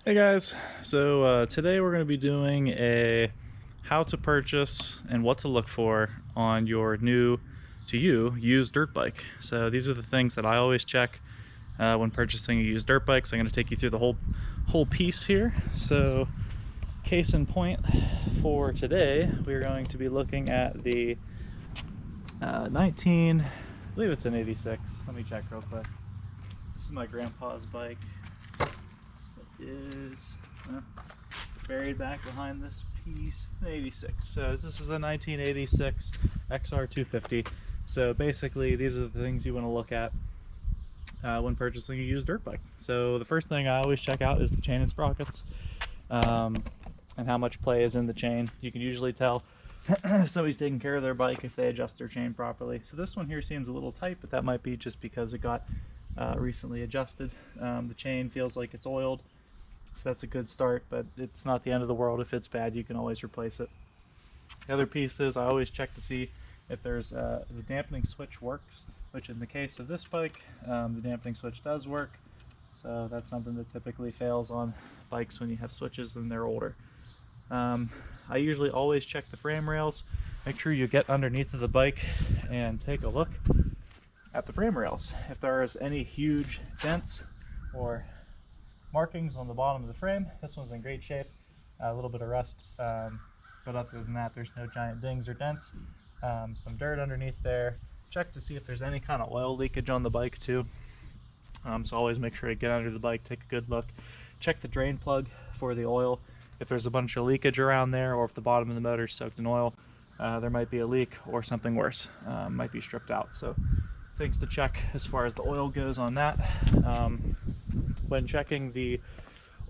Hey guys, so today we're going to be doing a how to purchase and what to look for on your new to you used dirt bike. So these are the things that I always check when purchasing a used dirt bike. So I'm going to take you through the whole piece here. So case in point for today, we're going to be looking at the 19, I believe it's an 86. Let me check real quick. This is my grandpa's bike. Is buried back behind this piece. It's an 86. So this is a 1986 XR250. So basically these are the things you want to look at when purchasing a used dirt bike. So the first thing I always check out is the chain and sprockets, and how much play is in the chain. You can usually tell if somebody's taking care of their bike if they adjust their chain properly. So this one here seems a little tight, but that might be just because it got recently adjusted. The chain feels like it's oiled, so that's a good start, but it's not the end of the world. If it's bad, you can always replace it. The other piece is I always check to see if there's the dampening switch works, which in the case of this bike, the dampening switch does work. So that's something that typically fails on bikes when you have switches and they're older. I usually always check the frame rails. Make sure you get underneath of the bike and take a look at the frame rails. If there is any huge dents or markings on the bottom of the frame, this one's in great shape. A little bit of rust, but other than that, there's no giant dings or dents. Some dirt underneath there. Check to see if there's any kind of oil leakage on the bike too. So always make sure to get under the bike, take a good look. Check the drain plug for the oil. If there's a bunch of leakage around there, or if the bottom of the motor is soaked in oil, there might be a leak or something worse. Might be stripped out. So things to check as far as the oil goes on that. When checking the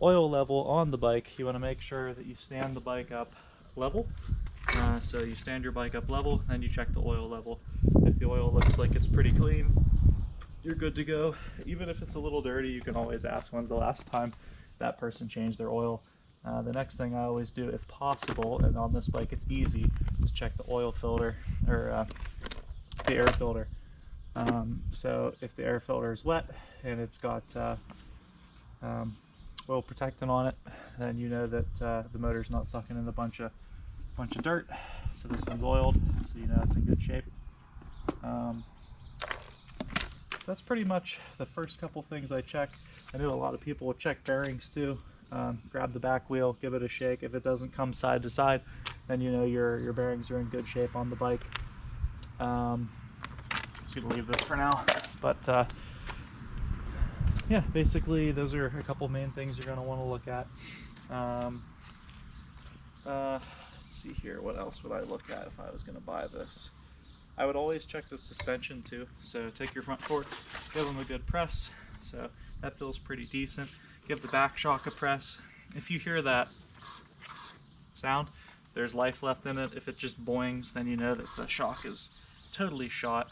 oil level on the bike, you want to make sure that you stand the bike up level. So you stand your bike up level, then you check the oil level. If the oil looks like it's pretty clean, you're good to go. Even if it's a little dirty, you can always ask when's the last time that person changed their oil. The next thing I always do, if possible, and on this bike it's easy, is check the oil filter, or the air filter. So if the air filter is wet and it's got oil protectant on it, then you know that the motor's not sucking in a bunch of dirt. So this one's oiled, so you know it's in good shape. So that's pretty much the first couple things I check. I know a lot of people will check bearings too. Grab the back wheel, give it a shake. If it doesn't come side to side, then you know your bearings are in good shape on the bike. Just gonna leave this for now, but yeah, basically those are a couple main things you're gonna want to look at. Let's see here, what else would I look at if I was gonna buy this? I would always check the suspension too. So take your front forks, give them a good press. So that feels pretty decent. Give the back shock a press. If you hear that sound, there's life left in it. If it just boings, then you know that the shock is totally shot.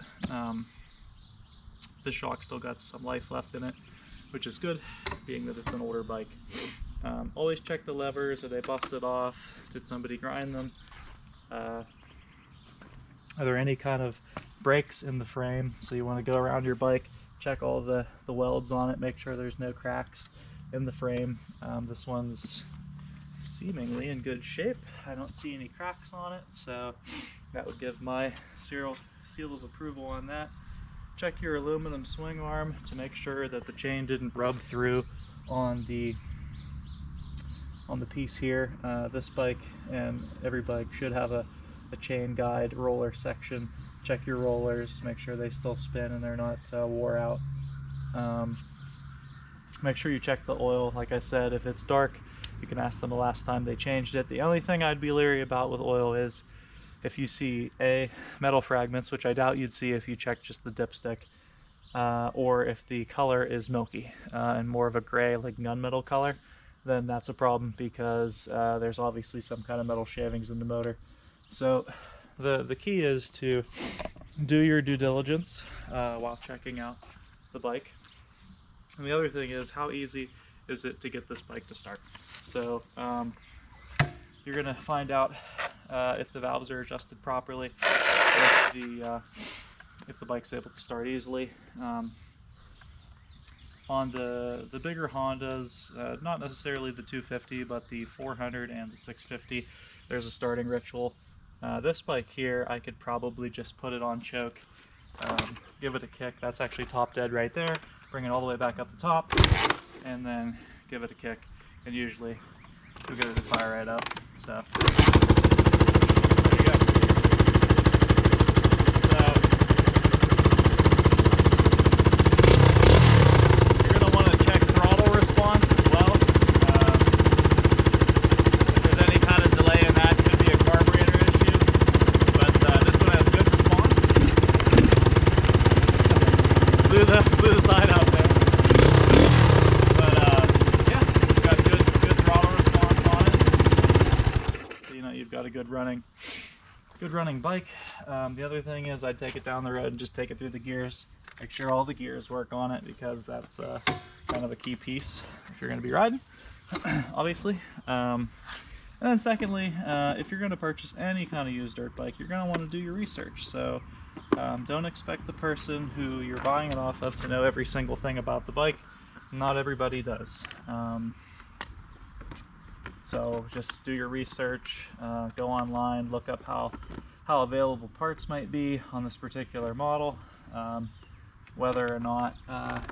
The shock still got some life left in it, which is good, being that it's an older bike. Always check the levers. Are they busted off? Did somebody grind them? Are there any kind of breaks in the frame? So you want to go around your bike, check all the welds on it, make sure there's no cracks in the frame. This one's seemingly in good shape. I don't see any cracks on it, so that would give my seal of approval on that. Check your aluminum swing arm to make sure that the chain didn't rub through on the piece here. This bike and every bike should have a chain guide roller section. Check your rollers, make sure they still spin and they're not wore out. Make sure you check the oil. Like I said, if it's dark, you can ask them the last time they changed it. The only thing I'd be leery about with oil is if you see metal fragments, which I doubt you'd see if you check just the dipstick, or if the color is milky and more of a gray, like gunmetal color, then that's a problem, because there's obviously some kind of metal shavings in the motor. So the key is to do your due diligence while checking out the bike. And the other thing is, how easy is it to get this bike to start? So you're gonna find out if the valves are adjusted properly, if the bike's able to start easily. On the bigger Hondas, not necessarily the 250, but the 400 and the 650, there's a starting ritual. This bike here, I could probably just put it on choke, give it a kick. That's actually top dead right there. Bring it all the way back up the top, and then give it a kick. And usually, you'll get it to fire right up. So, there you go. So, you're going to want to check throttle response as well. If there's any kind of delay in that, it could be a carburetor issue. But this one has good response. Blew the side out there. But yeah, it's got good throttle response on it. So you know you've got a good running bike. The other thing is I'd take it down the road and just take it through the gears. Make sure all the gears work on it, because that's kind of a key piece if you're going to be riding, obviously. And then secondly, if you're going to purchase any kind of used dirt bike, you're going to want to do your research. So don't expect the person who you're buying it off of to know every single thing about the bike. Not everybody does. So just do your research, go online, look up how available parts might be on this particular model, whether or not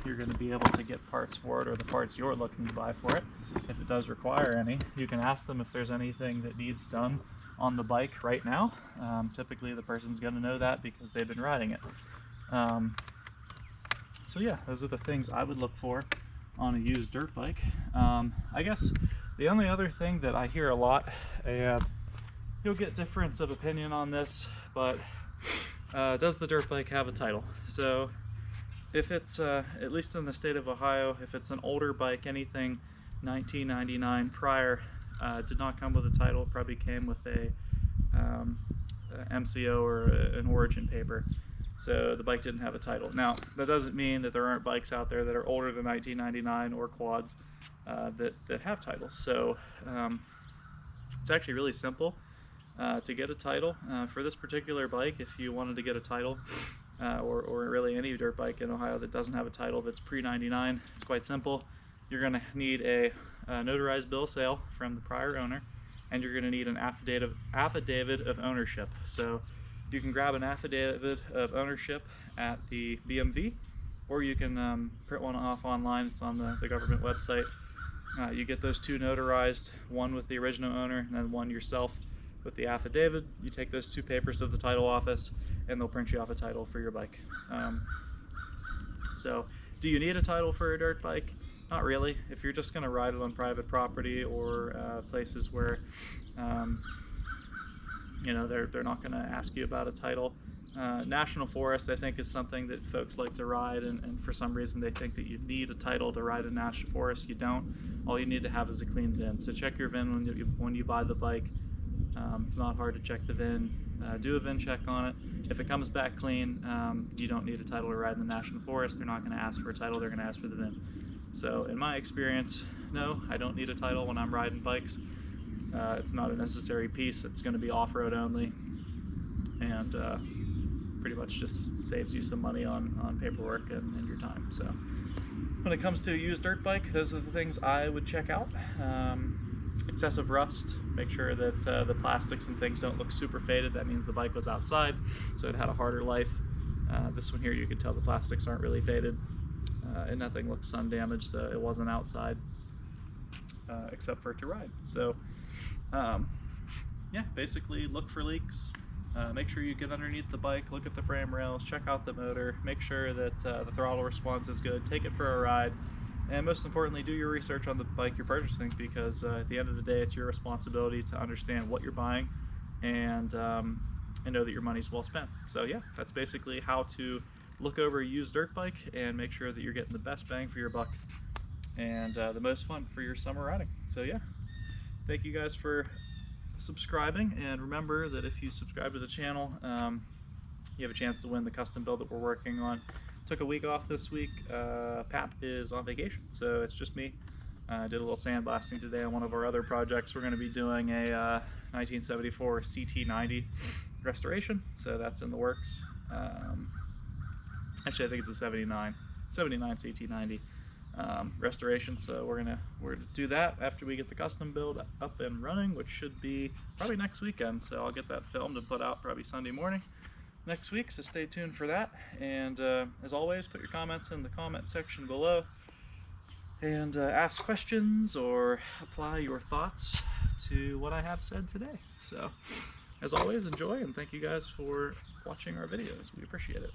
you're going to be able to get parts for it, or the parts you're looking to buy for it. If it does require any, you can ask them if there's anything that needs done on the bike right now. Typically the person's going to know that because they've been riding it. So yeah, those are the things I would look for on a used dirt bike. I guess the only other thing that I hear a lot, and you'll get difference of opinion on this, but does the dirt bike have a title? So if it's, at least in the state of Ohio, if it's an older bike, anything 1999 prior, did not come with a title, probably came with a MCO or an origin paper. So the bike didn't have a title. Now, that doesn't mean that there aren't bikes out there that are older than 1999 or quads that have titles. So it's actually really simple to get a title. For this particular bike, if you wanted to get a title, or really any dirt bike in Ohio that doesn't have a title that's pre-99, it's quite simple. You're going to need a notarized bill of sale from the prior owner, and you're going to need an affidavit of ownership. So you can grab an affidavit of ownership at the BMV, or you can print one off online. It's on the government website. You get those two notarized, one with the original owner and then one yourself with the affidavit. You take those two papers to the title office and they'll print you off a title for your bike. So do you need a title for a dirt bike? Not really. If you're just going to ride it on private property or places where you know, they're not going to ask you about a title. National Forest, I think, is something that folks like to ride, and for some reason they think that you need a title to ride a National Forest. You don't. All you need to have is a clean VIN. So check your VIN when you buy the bike. It's not hard to check the VIN. Do a VIN check on it. If it comes back clean, you don't need a title to ride in the National Forest. They're not going to ask for a title. They're going to ask for the VIN. So in my experience, no, I don't need a title when I'm riding bikes. It's not a necessary piece. It's going to be off-road only, and pretty much just saves you some money on paperwork and your time. So when it comes to a used dirt bike, those are the things I would check out. Excessive rust, make sure that the plastics and things don't look super faded. That means the bike was outside, so it had a harder life. This one here, you can tell the plastics aren't really faded, and nothing looks sun damaged, so it wasn't outside except for it to ride. So yeah, basically look for leaks. Make sure you get underneath the bike, look at the frame rails, check out the motor, make sure that the throttle response is good, take it for a ride, and most importantly, do your research on the bike you're purchasing, because at the end of the day, it's your responsibility to understand what you're buying and know that your money's well spent. So yeah, that's basically how to look over a used dirt bike and make sure that you're getting the best bang for your buck and the most fun for your summer riding. So yeah, thank you guys for subscribing, and remember that if you subscribe to the channel, you have a chance to win the custom build that we're working on. Took a week off this week. Pap is on vacation, so it's just me. Did a little sandblasting today on one of our other projects. We're going to be doing a 1974 CT90 restoration, so that's in the works. Actually, I think it's a 79 CT90. restoration. So we're gonna do that after we get the custom build up and running, which should be probably next weekend. So I'll get that filmed and put out probably Sunday morning next week, so stay tuned for that. And as always, put your comments in the comment section below, and ask questions or apply your thoughts to what I have said today. So as always, enjoy, and thank you guys for watching our videos. We appreciate it.